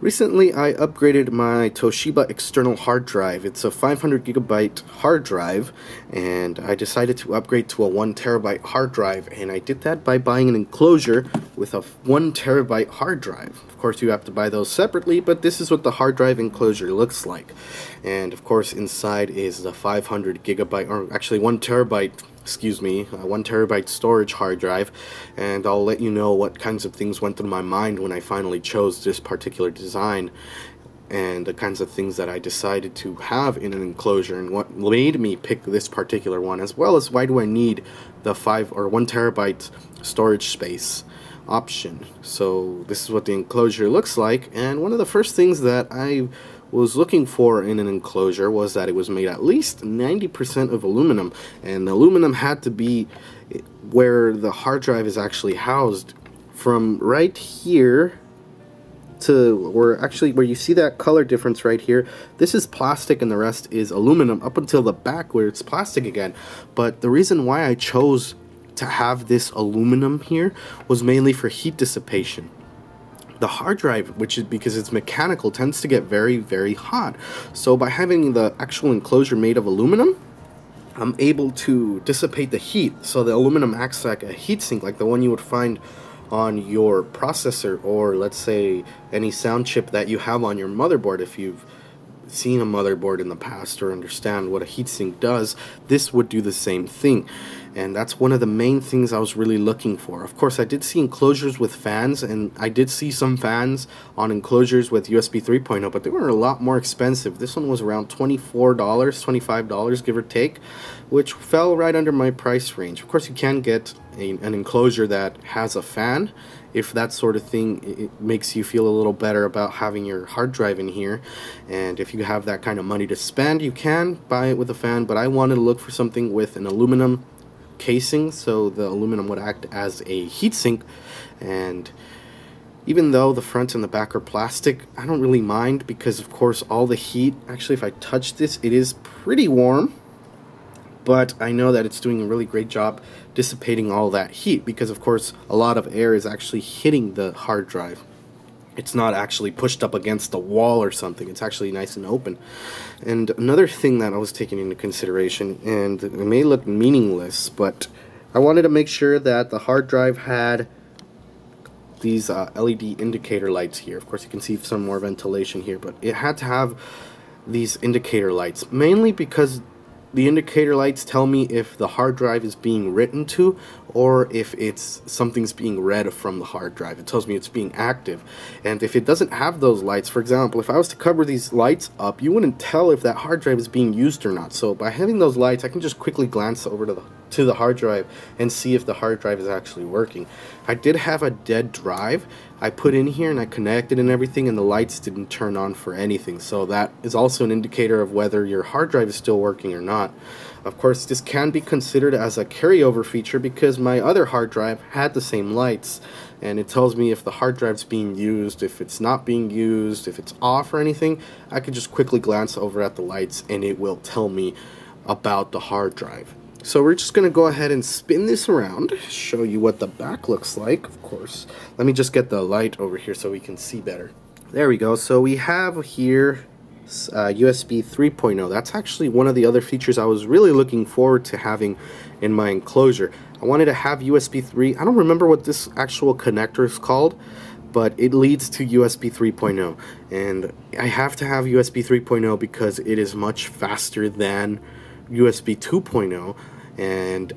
Recently, I upgraded my Toshibaa external hard drive. It's a 500 gigabyte hard drive, and I decided to upgrade to a 1 terabyte hard drive, and I did that by buying an enclosure with a 1 terabyte hard drive. Of course, you have to buy those separately, but this is what the hard drive enclosure looks like. And of course, inside is the 500 gigabyte, or actually 1 terabyte, excuse me, 1 terabyte storage hard drive, and I'll let you know what kinds of things went through my mind when I finally chose this particular design, and the kinds of things that I decided to have in an enclosure, and what made me pick this particular one, as well as why do I need the 1 terabyte storage space option. So this is what the enclosure looks like, and one of the first things that I was looking for in an enclosure was that it was made at least 90% of aluminum, and the aluminum had to be where the hard drive is actually housed. From right here to where you see that color difference right here, this is plastic and the rest is aluminum, up until the back where it's plastic again. But the reason why I chose to have this aluminum here was mainly for heat dissipation. The hard drive, which is because it's mechanical, tends to get very, very hot. So by having the actual enclosure made of aluminum, I'm able to dissipate the heat. So the aluminum acts like a heatsink, like the one you would find on your processor, or let's say any sound chip that you have on your motherboard. If you've seen a motherboard in the past or understand what a heatsink does, this would do the same thing. And that's one of the main things I was really looking for. Of course, I did see enclosures with fans, and I did see some fans on enclosures with USB 3.0, but they were a lot more expensive. This one was around $24, $25, give or take, which fell right under my price range. Of course, you can get an enclosure that has a fan, if that sort of thing it makes you feel a little better about having your hard drive in here. And if you have that kind of money to spend, you can buy it with a fan, but I wanted to look for something with an aluminum casing, so the aluminum would act as a heatsink. And even though the front and the back are plastic, I don't really mind, because of course all the heat, actually if I touch this, it is pretty warm, but I know that it's doing a really great job dissipating all that heat, because of course a lot of air is actually hitting the hard drive. It's not actually pushed up against the wall or something. It's actually nice and open. And another thing that I was taking into consideration, and it may look meaningless, but I wanted to make sure that the hard drive had these LED indicator lights here. Of course, you can see some more ventilation here, but it had to have these indicator lights, mainly because the indicator lights tell me if the hard drive is being written to, or if something's being read from the hard drive. It tells me it's being active. And if it doesn't have those lights, for example, if I was to cover these lights up, you wouldn't tell if that hard drive is being used or not. So by having those lights, I can just quickly glance over to the hard drive and see if the hard drive is actually working. I did have a dead drive I put in here, and I connected and everything, and the lights didn't turn on for anything. So that is also an indicator of whether your hard drive is still working or not. Of course, this can be considered as a carryover feature, because my other hard drive had the same lights, and it tells me if the hard drive's being used, if it's not being used, if it's off or anything. I could just quickly glance over at the lights and it will tell me about the hard drive. So we're just going to go ahead and spin this around, show you what the back looks like, of course. Let me just get the light over here so we can see better. There we go. So we have here USB 3.0. That's actually one of the other features I was really looking forward to having in my enclosure. I wanted to have USB 3. I don't remember what this actual connector is called, but it leads to USB 3.0. And I have to have USB 3.0 because it is much faster than USB 2.0, and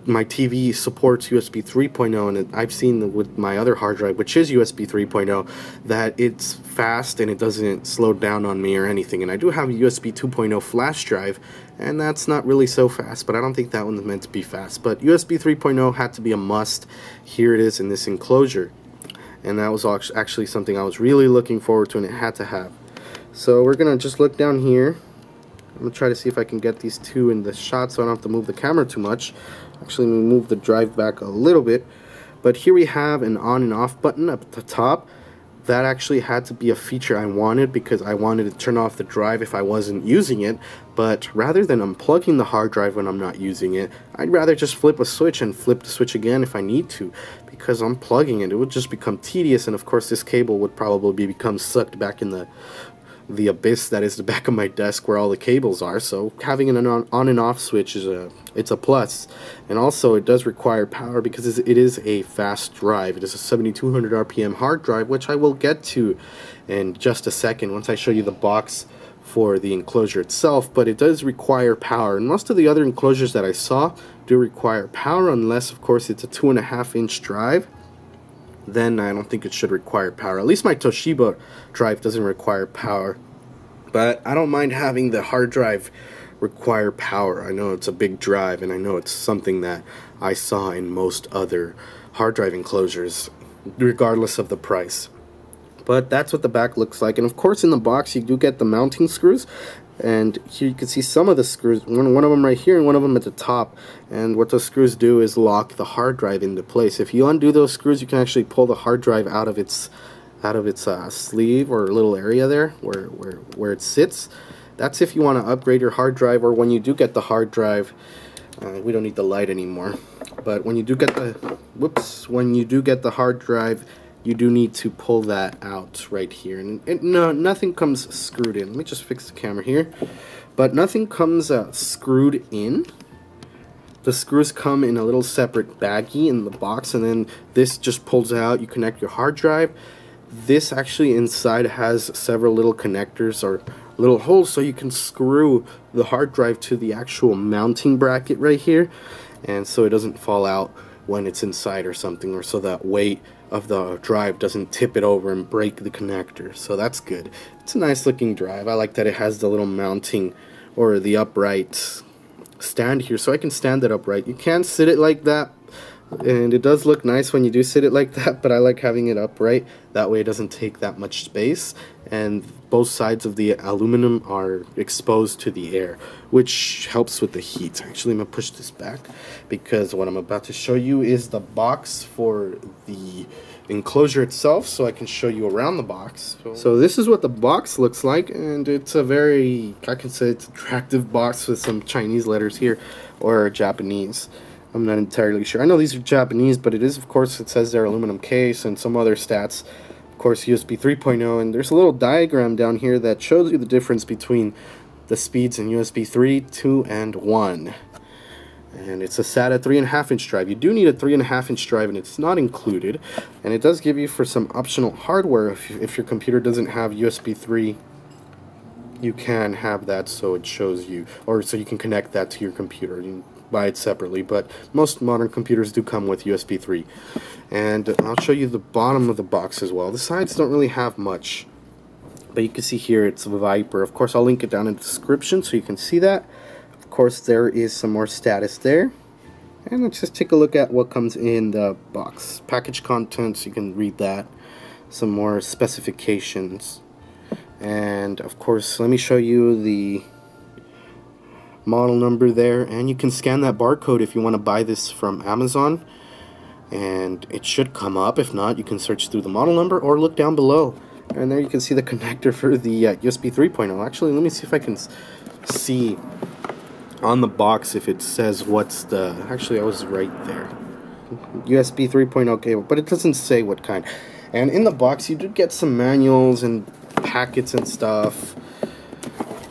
my TV supports USB 3.0, and I've seen with my other hard drive, which is USB 3.0, that it's fast and it doesn't slow down on me or anything. And I do have a USB 2.0 flash drive, and that's not really so fast, but I don't think that one's meant to be fast. But USB 3.0 had to be a must. Here it is in this enclosure, and that was actually something I was really looking forward to, and it had to have. So we're gonna just look down here. I'm going to try to see if I can get these two in the shot so I don't have to move the camera too much. Actually, I'm going to move the drive back a little bit. But here we have an on and off button up at the top. that actually had to be a feature I wanted because I wanted to turn off the drive if I wasn't using it. But rather than unplugging the hard drive when I'm not using it, I'd rather just flip a switch and flip the switch again if I need to, because unplugging it would just become tedious, and of course this cable would probably become sucked back in the abyss that is the back of my desk where all the cables are. So having an on and off switch is a plus. And also it does require power because it is a fast drive. It is a 7200 RPM hard drive, which I will get to in just a second once I show you the box for the enclosure itself. But it does require power, and most of the other enclosures that I saw do require power, unless of course it's a 2.5-inch drive. Then I don't think it should require power. At least my Toshibaa drive doesn't require power. But I don't mind having the hard drive require power. I know it's a big drive, and I know it's something that I saw in most other hard drive enclosures, regardless of the price. But that's what the back looks like. And of course in the box you do get the mounting screws. And here you can see some of the screws, one of them right here and one of them at the top. And what those screws do is lock the hard drive into place. If you undo those screws, you can actually pull the hard drive out of its sleeve or little area there where it sits. That's if you want to upgrade your hard drive, or when you do get the hard drive. We don't need the light anymore. But when you do get the hard drive, you do need to pull that out right here, and nothing comes screwed in. Let me just fix the camera here. But nothing comes screwed in. The screws come in a little separate baggie in the box, and then this just pulls out. You connect your hard drive. This actually inside has several little connectors or little holes, so you can screw the hard drive to the actual mounting bracket right here, and so it doesn't fall out when it's inside or something, or so that weight of the drive doesn't tip it over and break the connector. So that's good. It's a nice looking drive. I like that it has the little mounting or the upright stand here, so I can stand it upright. You can sit it like that, and it does look nice when you do sit it like that, but I like having it upright. That way it doesn't take that much space, and both sides of the aluminum are exposed to the air, which helps with the heat. Actually, I'm going to push this back because what I'm about to show you is the box for the enclosure itself, so I can show you around the box. So this is what the box looks like, and it's a very, I can say it's attractive box with some Chinese letters here, or Japanese. I'm not entirely sure. I know these are Japanese, but it is, of course, it says their aluminum case and some other stats. Of course, USB 3.0, and there's a little diagram down here that shows you the difference between the speeds in USB 3, 2, and 1. And it's a SATA 3.5-inch drive. You do need a 3.5-inch drive, and it's not included. And it does give you for some optional hardware. If your computer doesn't have USB 3, you can have that, so it shows you, or so you can connect that to your computer. You can buy it separately, but most modern computers do come with USB 3. And I'll show you the bottom of the box as well. The sides don't really have much, but you can see here it's a Viper. Of course, I'll link it down in the description so you can see that. Of course, there is some more status there. And let's just take a look at what comes in the box. Package contents, you can read that. Some more specifications. And of course, let me show you the model number there, and you can scan that barcode if you want to buy this from Amazon, and it should come up. If not, you can search through the model number or look down below, and there you can see the connector for the USB 3.0. Actually, let me see if I can see on the box if it says what's the, actually I was right there, USB 3.0 cable, but it doesn't say what kind. And in the box you do get some manuals and packets and stuff.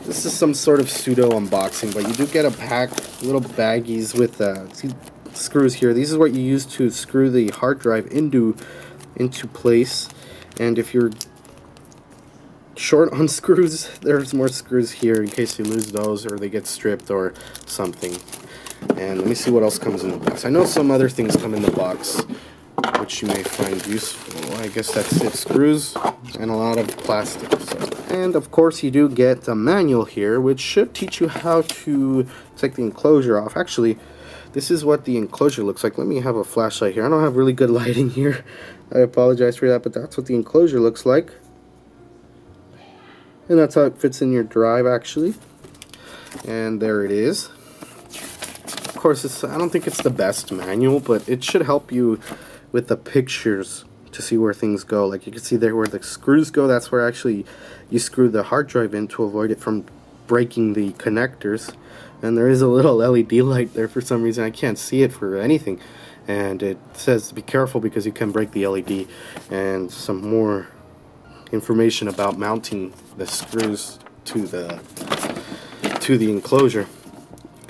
This is some sort of pseudo unboxing, but you do get a pack, little baggies with screws here. These is what you use to screw the hard drive into place. And if you're short on screws, there's more screws here in case you lose those or they get stripped or something. And let me see what else comes in the box. I know some other things come in the box which you may find useful. I guess that's it. Screws and a lot of plastic. And of course you do get a manual here which should teach you how to take the enclosure off. Actually, this is what the enclosure looks like. Let me have a flashlight here. I don't have really good lighting here. I apologize for that, but that's what the enclosure looks like. And that's how it fits in your drive, actually. And there it is. Of course, I don't think it's the best manual, but it should help you with the pictures to to see where things go. Like you can see there where the screws go, that's where actually you screw the hard drive in to avoid it from breaking the connectors. And there is a little LED light there for some reason. I can't see it for anything, and it says be careful because you can break the LED. And some more information about mounting the screws to the enclosure.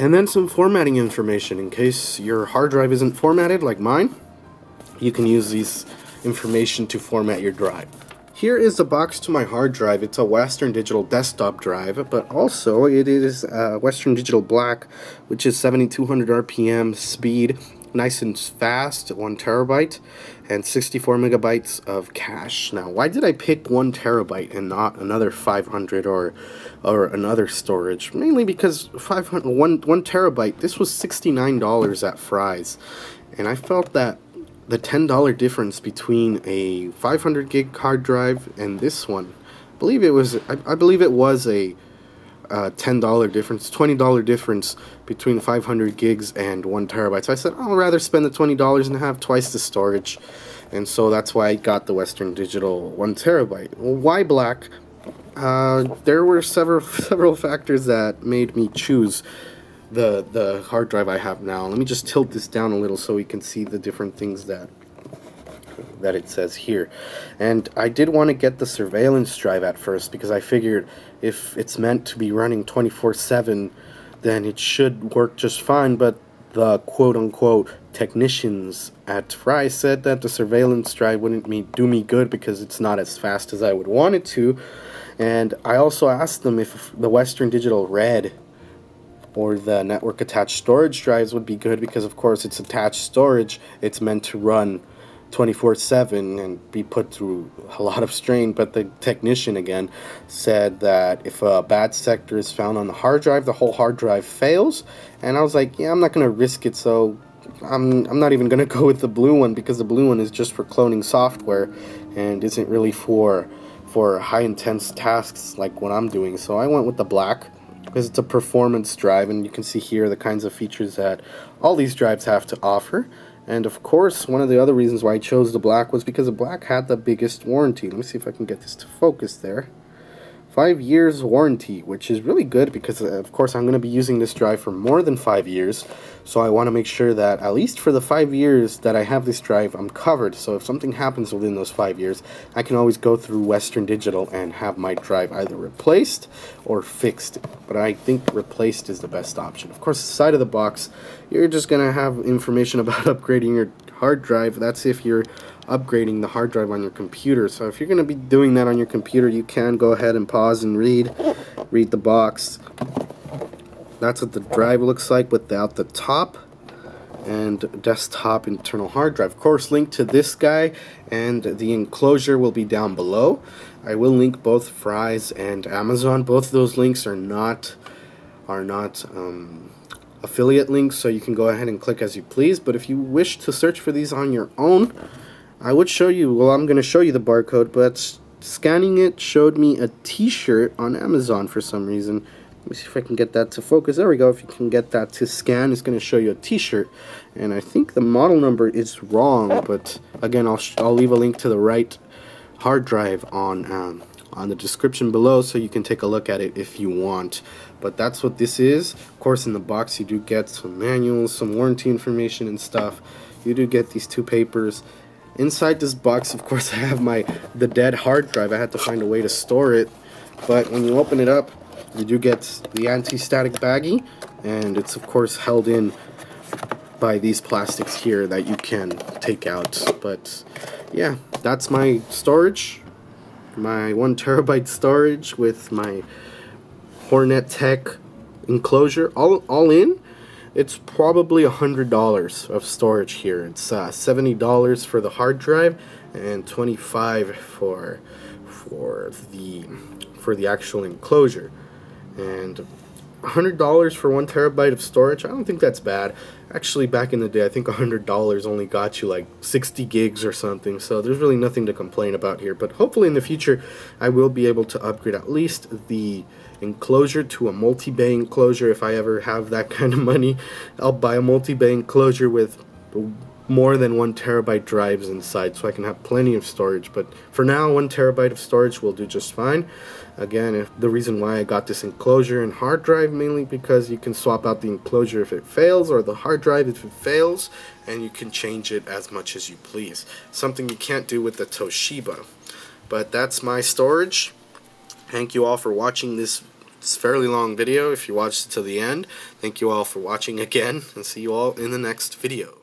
And then some formatting information in case your hard drive isn't formatted like mine. You can use these information to format your drive. Here is the box to my hard drive. It's a Western Digital desktop drive, but also it is Western Digital Black, which is 7200 RPM speed, nice and fast, 1 terabyte, and 64 megabytes of cache. Now, why did I pick 1 terabyte and not another 500 or another storage? Mainly because 1 terabyte, this was $69 at Fry's, and I felt that the $10 difference between a 500 gig hard drive and this one, I believe it was a $10 difference, $20 difference between 500 gigs and 1 terabyte. So I said, I'll rather spend the $20 and have twice the storage. And so that's why I got the Western Digital 1 terabyte. Well, why black? There were several factors that made me choose the hard drive I have now. Let me just tilt this down a little so we can see the different things that it says here. And I did want to get the surveillance drive at first because I figured if it's meant to be running 24/7, then it should work just fine. But the quote-unquote technicians at Fry said that the surveillance drive wouldn't do me good because it's not as fast as I would want it to. And I also asked them if the Western Digital Red or the network attached storage drives would be good because of course it's attached storage, it's meant to run 24/7 and be put through a lot of strain. But the technician again said that if a bad sector is found on the hard drive, the whole hard drive fails. And I was like, yeah, I'm not gonna risk it, so I'm not even gonna go with the blue one because the blue one is just for cloning software and isn't really for high intense tasks like what I'm doing. So I went with the black because it's a performance drive, and you can see here the kinds of features that all these drives have to offer. And of course, one of the other reasons why I chose the black was because the black had the biggest warranty. Let me see if I can get this to focus there. 5 years warranty, which is really good because of course I'm going to be using this drive for more than 5 years. So I want to make sure that at least for the 5 years that I have this drive, I'm covered. So if something happens within those 5 years, I can always go through Western Digital and have my drive either replaced or fixed. But I think replaced is the best option. Of course, the side of the box, you're just going to have information about upgrading your hard drive. That's if you're upgrading the hard drive on your computer. So if you're going to be doing that on your computer, you can go ahead and pause and read the box. That's what the drive looks like without the top and desktop internal hard drive. Of course, link to this guy and the enclosure will be down below. I will link both Fry's and Amazon. Both of those links are not affiliate links, so you can go ahead and click as you please. But if you wish to search for these on your own, I would show you, well, I'm going to show you the barcode, but scanning it showed me a t-shirt on Amazon for some reason. Let me see if I can get that to focus. There we go. If you can get that to scan, it's going to show you a t-shirt. And I think the model number is wrong, but again, I'll leave a link to the right hard drive on the description below so you can take a look at it if you want. But that's what this is. Of course, in the box you do get some manuals, some warranty information and stuff. You do get these two papers. Inside this box, of course, I have the dead hard drive. I had to find a way to store it. But when you open it up, you do get the anti-static baggie, and it's of course held in by these plastics here that you can take out. But yeah, that's my storage, my 1 terabyte storage with my Hornet Tech enclosure. All in, it's probably $100 of storage here. It's $70 for the hard drive and $25 for the actual enclosure. And $100 for 1 terabyte of storage, I don't think that's bad. Actually, back in the day, I think $100 only got you like 60 gigs or something, so there's really nothing to complain about here. But hopefully in the future, I will be able to upgrade at least the enclosure to a multi-bay enclosure. If I ever have that kind of money, I'll buy a multi-bay enclosure with more than 1 TB drives inside, so I can have plenty of storage. But for now, 1 TB of storage will do just fine. Again, the reason why I got this enclosure and hard drive, mainly because you can swap out the enclosure if it fails, or the hard drive if it fails, and you can change it as much as you please. Something you can't do with the Toshibaa. But that's my storage. Thank you all for watching this fairly long video. If you watched it to the end, thank you all for watching again, and see you all in the next video.